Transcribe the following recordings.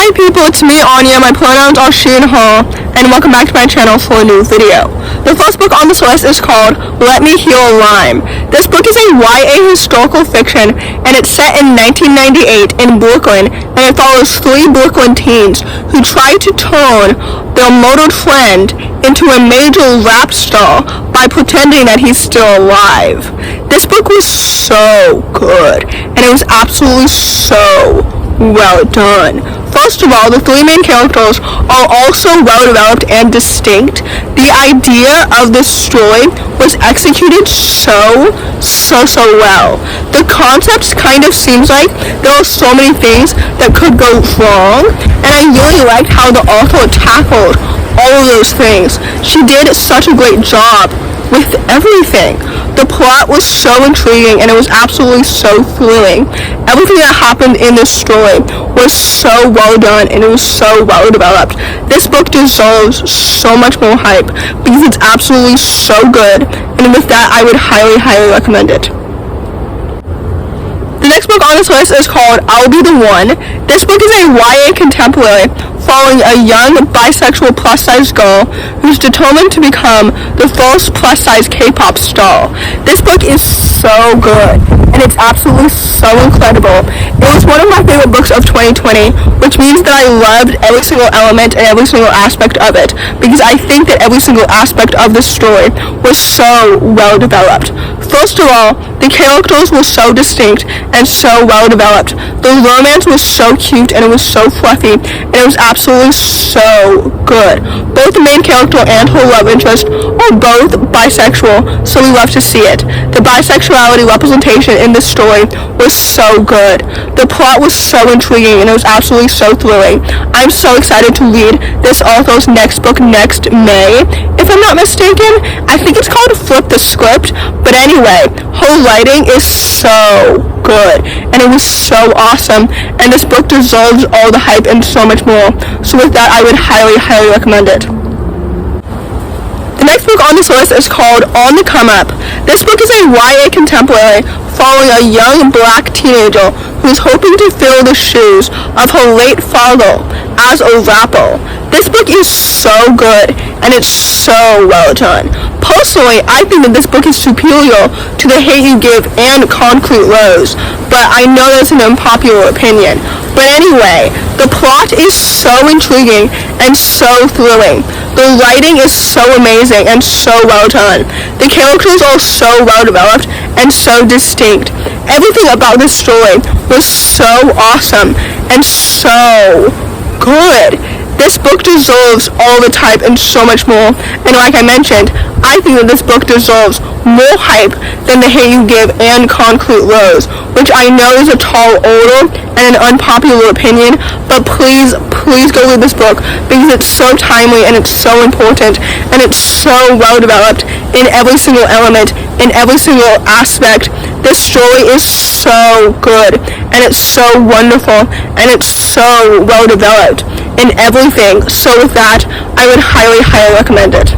Hi people, it's me Anja, my pronouns are she and her, and welcome back to my channel for a new video. The first book on this list is called Let Me Heal a Rhyme. This book is a YA historical fiction, and it's set in 1998 in Brooklyn, and it follows three Brooklyn teens who try to turn their murdered friend into a major rap star by pretending that he's still alive. This book was so good, and it was absolutely so well done. First of all, the three main characters are also well developed and distinct. The idea of this story was executed so well. The concept kind of seems like there are so many things that could go wrong, and I really liked how the author tackled all of those things. She did such a great job with everything. The plot was so intriguing and it was absolutely so thrilling. Everything that happened in this story was so well done and it was so well developed. This book deserves so much more hype because it's absolutely so good, and with that I would highly recommend it. The next book on this list is called I'll Be the One. This book is a YA contemporary following a young bisexual plus-size girl who's determined to become the first plus-size K-pop star. This book is so good, and it's absolutely so incredible. It was one of my favorite books of 2020, which means that I loved every single element and every single aspect of it, because I think that every single aspect of the story was so well developed. First of all, the characters were so distinct and so well developed. The romance was so cute and it was so fluffy, and it was absolutely so good. Both the main character and her love interest are both bisexual, so we love to see it. The bisexuality representation in this story was so good. The plot was so intriguing and it was absolutely so thrilling. I'm so excited to read this author's next book next May. If I'm not mistaken, I think it's called Flip the Script, but anyway, her writing is so good and it was so awesome, and this book deserves all the hype and so much more. So with that, I would highly recommend it. The next book on this list is called On the Come Up. This book is a YA contemporary following a young black teenager who's hoping to fill the shoes of her late father as a rapper. This book is so good and it's so well done. Personally, I think that this book is superior to The Hate U Give and Concrete Rose, but I know that's an unpopular opinion. But anyway, the plot is so intriguing and so thrilling. The writing is so amazing and so well done. The characters are so well developed and so distinct. Everything about this story was so awesome and so good. This book deserves all the hype and so much more, and like I mentioned, I think that this book deserves more hype than The Hate U Give and Concrete Rose, which I know is a tall order and an unpopular opinion, but please go read this book because it's so timely and it's so important and it's so well developed in every single element, in every single aspect. This story is so good and it's so wonderful and it's so well developed in everything. So with that, I would highly recommend it.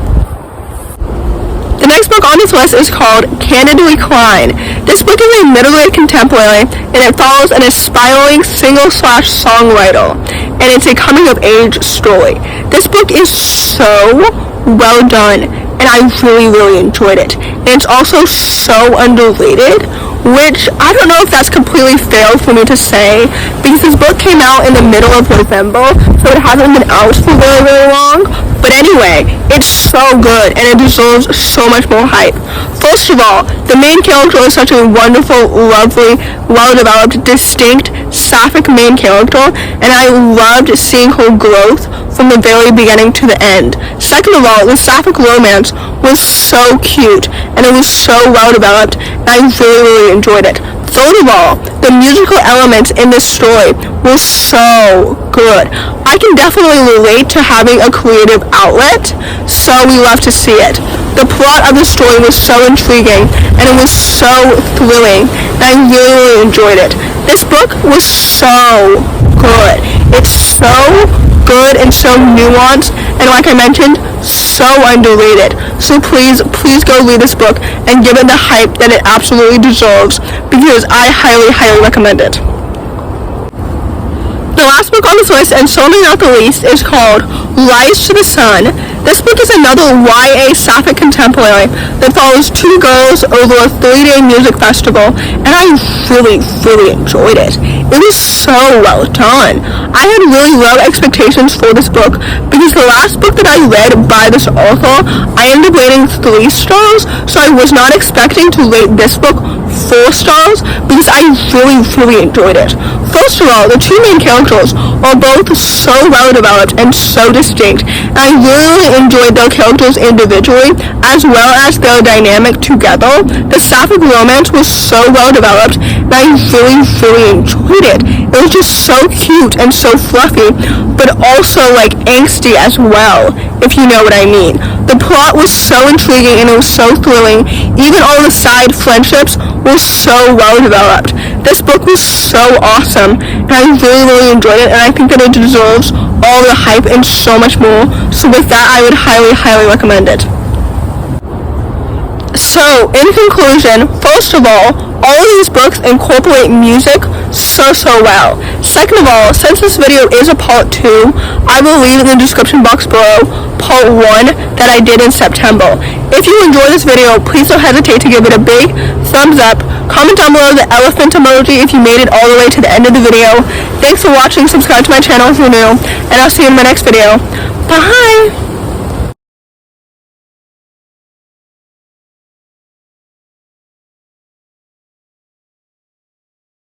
The next book on this list is called Candidly, Cline. This book is a middle-aged contemporary, and it follows an aspiring singer/songwriter, and it's a coming-of-age story. This book is so well done, and I really enjoyed it. And it's also so underrated, which I don't know if that's completely fair for me to say, because this book came out in the middle of November, so it hasn't been out for very long. But anyway, it's so good and it deserves so much more hype. First of all, the main character is such a wonderful, lovely, well-developed, distinct, sapphic main character, and I loved seeing her growth from the very beginning to the end. Second of all, the sapphic romance was so cute and it was so well-developed, and I really enjoyed it. Third of all, the musical elements in this story were so good. I can definitely relate to having a creative outlet, so we love to see it. The plot of the story was so intriguing and it was so thrilling, and I really enjoyed it. This book was so good. It's so good and so nuanced, and like I mentioned, so underrated. So please go read this book and give it the hype that it absolutely deserves, because I highly recommend it. The last last book on this list, and certainly not the least, is called Rise to the Sun. This book is another YA sapphic contemporary that follows two girls over a 3-day music festival, and I really, really enjoyed it. It was so well done. I had really low expectations for this book because the last book that I read by this author, I ended up rating 3 stars, so I was not expecting to rate this book 4 stars because I really, really enjoyed it. First of all, the two main characters are both so well developed and so distinct, and I really enjoyed their characters individually as well as their dynamic together. The sapphic romance was so well developed, and I really, really enjoyed it. It was just so cute and so fluffy, but also like angsty as well, if you know what I mean. The plot was so intriguing and it was so thrilling. Even all the side friendships were so well developed. This book was so awesome, and I really, really enjoyed it, and I think that it deserves all the hype and so much more. So with that, I would highly, highly recommend it. So, in conclusion, first of all of these books incorporate music so well. Second of all, since this video is a part 2, I will leave in the description box below part 1 that I did in September. If you enjoyed this video, please don't hesitate to give it a big thumbs up. Comment down below the elephant emoji if you made it all the way to the end of the video. Thanks for watching, subscribe to my channel if you're new, and I'll see you in my next video. Bye!